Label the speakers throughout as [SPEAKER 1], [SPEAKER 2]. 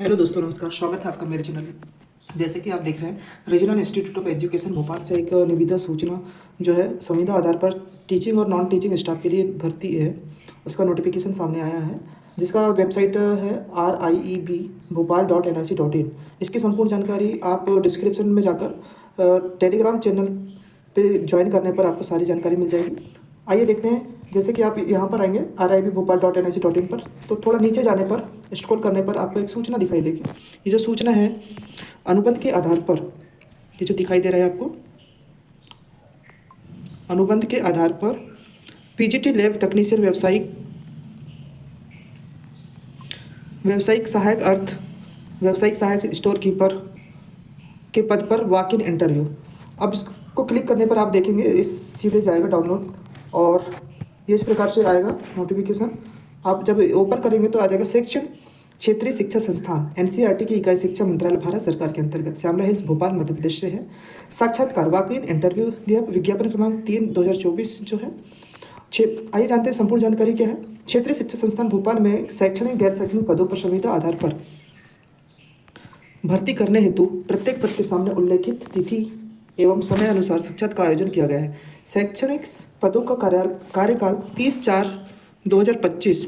[SPEAKER 1] Hello दोस्तों, नमस्कार। स्वागत है आपका मेरे चैनल में। जैसे कि आप देख रहे हैं, regional institute of education Bhopal से एक निविदा सूचना जो है संविदा आधार पर टीचिंग और नॉन टीचिंग स्टाफ के लिए भर्ती है, उसका नोटिफिकेशन सामने आया है, जिसका वेबसाइट है RIEB-bhopal.nic.in। इसकी संपूर्ण जानकारी आप डिस्क्रिप्शन में जाकर टेलीग्राम चैनल पे ज्वाइन करने पर आपको सारी जानकारी मिल जाएगी। आइए देखते हैं। जैसे कि आप यहाँ पर आएंगे RIEB-bhopal.nic.in पर, तो थोड़ा नीचे जाने पर, स्क्रॉल करने पर आपको एक सूचना दिखाई देगी। ये जो सूचना है, अनुबंध के आधार पर, ये जो दिखाई दे रहा है आपको, अनुबंध के आधार पर पीजीटी लैब टेक्नीशियन व्यावसायिक सहायक स्टोर कीपर के पद पर वॉक इन इंटरव्यू। अब इसको क्लिक करने पर आप देखेंगे इस सीधे जाएगा डाउनलोड, और ये इस प्रकार से आएगा नोटिफिकेशन। आप जब ओपन करेंगे तो आ जाएगा सेक्शन क्षेत्रीय शिक्षा संस्थान NCERT की इकाई शिक्षा मंत्रालय भारत सरकार के अंतर्गत श्यामला हिल्स भोपाल मध्य प्रदेश से है। साक्षात्कार वॉक इन इंटरव्यू दिया। विज्ञापन क्रमांक 3/2024 जो है। आइए जानते हैं संपूर्ण जानकारी क्या है। क्षेत्रीय शिक्षा संस्थान भोपाल में शैक्षणिक गैर शैक्षणिक पदों पर संविदा आधार पर भर्ती करने हेतु प्रत्येक पद के सामने उल्लेखित तिथि एवं समय अनुसार साक्षात्कार का आयोजन किया गया है। शैक्षणिक पदों का कार्यकाल 30/4/2025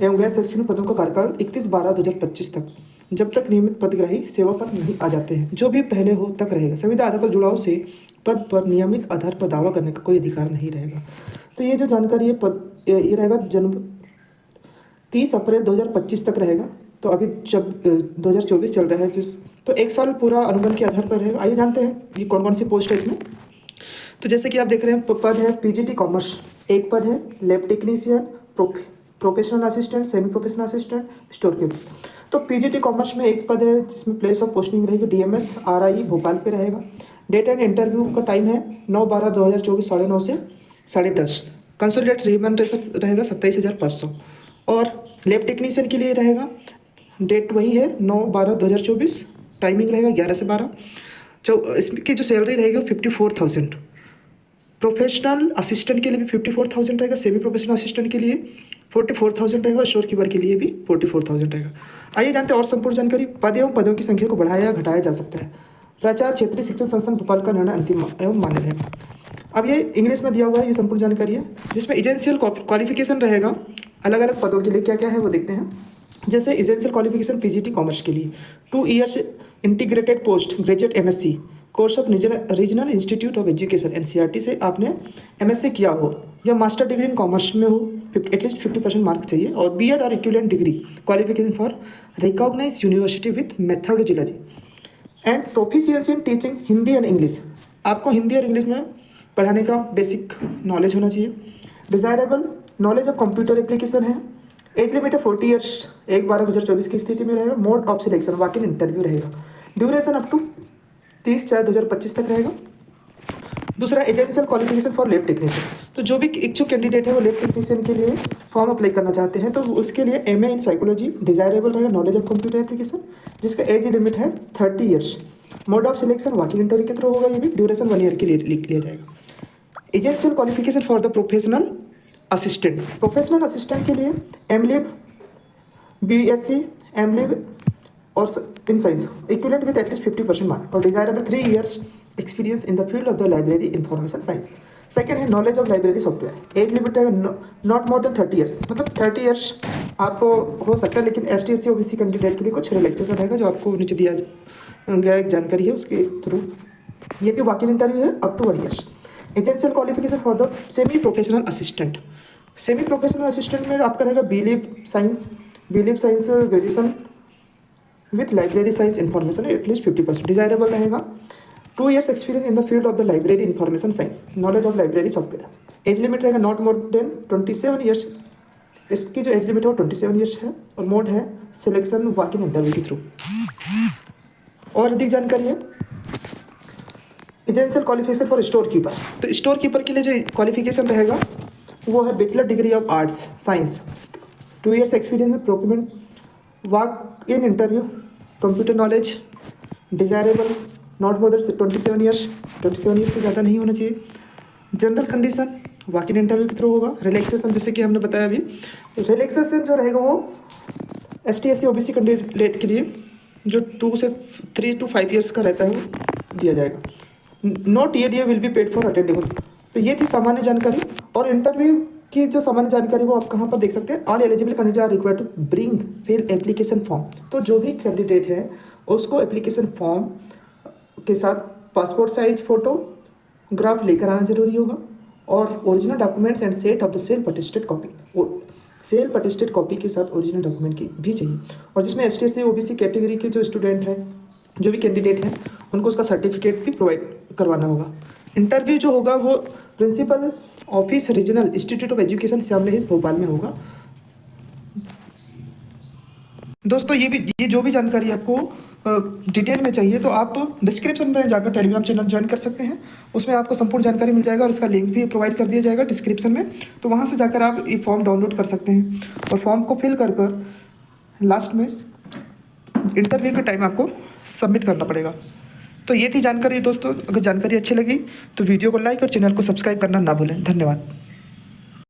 [SPEAKER 1] एवं गैर शैक्षणिक पदों का कार्यकाल 31/12/2025 तक, जब तक नियमित पदग्राही सेवा पर नहीं आ जाते हैं, जो भी पहले हो तक रहेगा। संविदा आधार पर जुड़ाव से पद पर नियमित आधार पर दावा करने का कोई अधिकार नहीं रहेगा। तो ये जो जानकारी है ये रहेगा 30 अप्रैल 2025 तक रहेगा। तो अभी जब 2024 चल रहा है, तो एक साल पूरा अनुबंध के आधार पर रहेगा। आइए जानते हैं ये कौन कौन सी पोस्ट है इसमें। तो जैसे कि आप देख रहे हैं, पद है पीजीटी कॉमर्स, एक पद है lab technician, professional assistant, semi professional assistant, store keeper. तो पीजीटी कॉमर्स में एक पद है जिसमें प्लेस ऑफ पोस्टिंग रहेगी DMS RIE भोपाल पे रहेगा। डेट एंड इंटरव्यू का टाइम है 9/12/2024 9:30 से 10:30। कंसोलिडेट रिमनरेशन रहेगा 27,500। और लैब टेक्नीशियन के लिए रहेगा, डेट वही है 9/12/2024, टाइमिंग रहेगा 11 से 12। इसकी जो सैलरी रहेगी वो 54,000। प्रोफेशनल असिस्टेंट के लिए भी 54,000 रहेगा, सेमी प्रोफेशनल असिस्टेंट के लिए 44,000 रहेगा, स्टोर कीपर के लिए भी 44,000 रहेगा। आइए जानते हैं और संपूर्ण जानकारी। पद एवं पदों की संख्या को बढ़ाया या घटाया जा सकता है। प्राचार्य क्षेत्रीय शिक्षण संस्थान भोपाल का निर्णय अंतिम एवं मान्य है। अब ये इंग्लिश में दिया हुआ है, ये संपूर्ण जानकारी है, जिसमें एजेंशियल क्वालिफिकेशन रहेगा। अलग अलग पदों के लिए क्या क्या है वो देखते हैं। जैसे एजेंशियल क्वालिफिकेशन पीजीटी कॉमर्स के लिए 2 years integrated post graduate MSc course of regional institute of education NCERT से आपने MSc किया हो या मास्टर डिग्री इन कॉमर्स में हो, एटलीस्ट 50% मार्क चाहिए, और BEd और equivalent degree qualification for recognize university with methodology and proficiency in teaching Hindi and English. आपको हिंदी और इंग्लिश में पढ़ाने का बेसिक नॉलेज होना चाहिए। Desirable knowledge of computer application है। एज लिमिट है 40 ईयर्स, 1/12/2024 की स्थिति में रहेगा। Mode of selection walk in interview रहेगा। ड्यूरेशन अप टू 30/4/2025 तक रहेगा। दूसरा, essential qualification for lab technician. तो जो भी इच्छुक कैंडिडेट है वो लैब टेक्नीशियन के लिए फॉर्म अप्लाई करना चाहते हैं, तो उसके लिए MA इन साइकोलॉजी डिजायरेबल रहेगा। नॉलेज ऑफ कंप्यूटर एप्लीकेशन, जिसका एज लिमिट है 30 years. Mode of selection walk in interview के थ्रू होगा। ये भी ड्यूरेशन 1 ईयर के लिए लिख लिया जाएगा। Essential qualification for the professional assistant के लिए MLib, BSc, MLib और in science equivalent with at least 50% mark, और desirable 3 years experience in the field of the library information science. Second है knowledge of library software. Age limit है not more than 30 years, मतलब 30 years आपको हो सकता है, लेकिन ST SC OBC कैंडिडेट के लिए कुछ रिलैक्सेशन रहेगा, जो आपको नीचे दिया गया एक जानकारी है उसके थ्रू। ये भी वॉक इन इंटरव्यू है up to 1 years. Essential qualification for the semi professional assistant में आपका रहेगा BLib science graduation with library science information at least 50%। Desirable रहेगा 2 years experience in the field of the library information science, knowledge of library software. Age limit रहेगा not more than 27 years. इसकी जो as limit है वो 27 years है, और mode है selection walk in interview के थ्रू। और अधिक जानकारी है essential qualification for store keeper. तो स्टोर कीपर के लिए जो क्वालिफिकेशन रहेगा वो है bachelor degree of arts science, 2 years experience in procurement, walk in interview, computer knowledge desirable not more than 27 years से ज़्यादा नहीं होना चाहिए। General condition walk in interview के थ्रू होगा। रिलैक्सेशन जैसे कि हमने बताया अभी, रिलैक्सेशन जो रहेगा वो ST/SC OBC कैंडिडेट के लिए जो 2 से 3 to 5 ईयर्स का रहता है वो दिया जाएगा। No TADA will be paid for attending. तो ये थी सामान्य जानकारी। और इंटरव्यू की जो सामान्य जानकारी वो आप कहाँ पर देख सकते हैं। All eligible candidate are required to bring fill application form. तो जो भी कैंडिडेट है उसको एप्लीकेशन फॉर्म के साथ पासपोर्ट साइज फोटोग्राफ लेकर आना जरूरी होगा और original documents and set of the self attested copy. और सेल्फ अटेस्टेड कॉपी के साथ ओरिजिनल डॉक्यूमेंट की भी चाहिए। और जिसमें ST/SC OBC कैटेगरी के जो स्टूडेंट हैं, जो भी कैंडिडेट हैं, उनको उसका सर्टिफिकेट भी प्रोवाइड करवाना होगा। इंटरव्यू जो होगा वो principal office regional institute of education Shyamla hills Bhopal में होगा। दोस्तों ये जो भी जानकारी आपको डिटेल में चाहिए तो आप डिस्क्रिप्शन में जाकर टेलीग्राम चैनल ज्वाइन कर सकते हैं। उसमें आपको संपूर्ण जानकारी मिल जाएगा और इसका लिंक भी प्रोवाइड कर दिया जाएगा डिस्क्रिप्शन में। तो वहाँ से जाकर आप ये फॉर्म डाउनलोड कर सकते हैं और फॉर्म को फिल कर लास्ट में इंटरव्यू के टाइम आपको सबमिट करना पड़ेगा। तो ये थी जानकारी दोस्तों। अगर जानकारी अच्छी लगी तो वीडियो को लाइक और चैनल को सब्सक्राइब करना ना भूलें। धन्यवाद।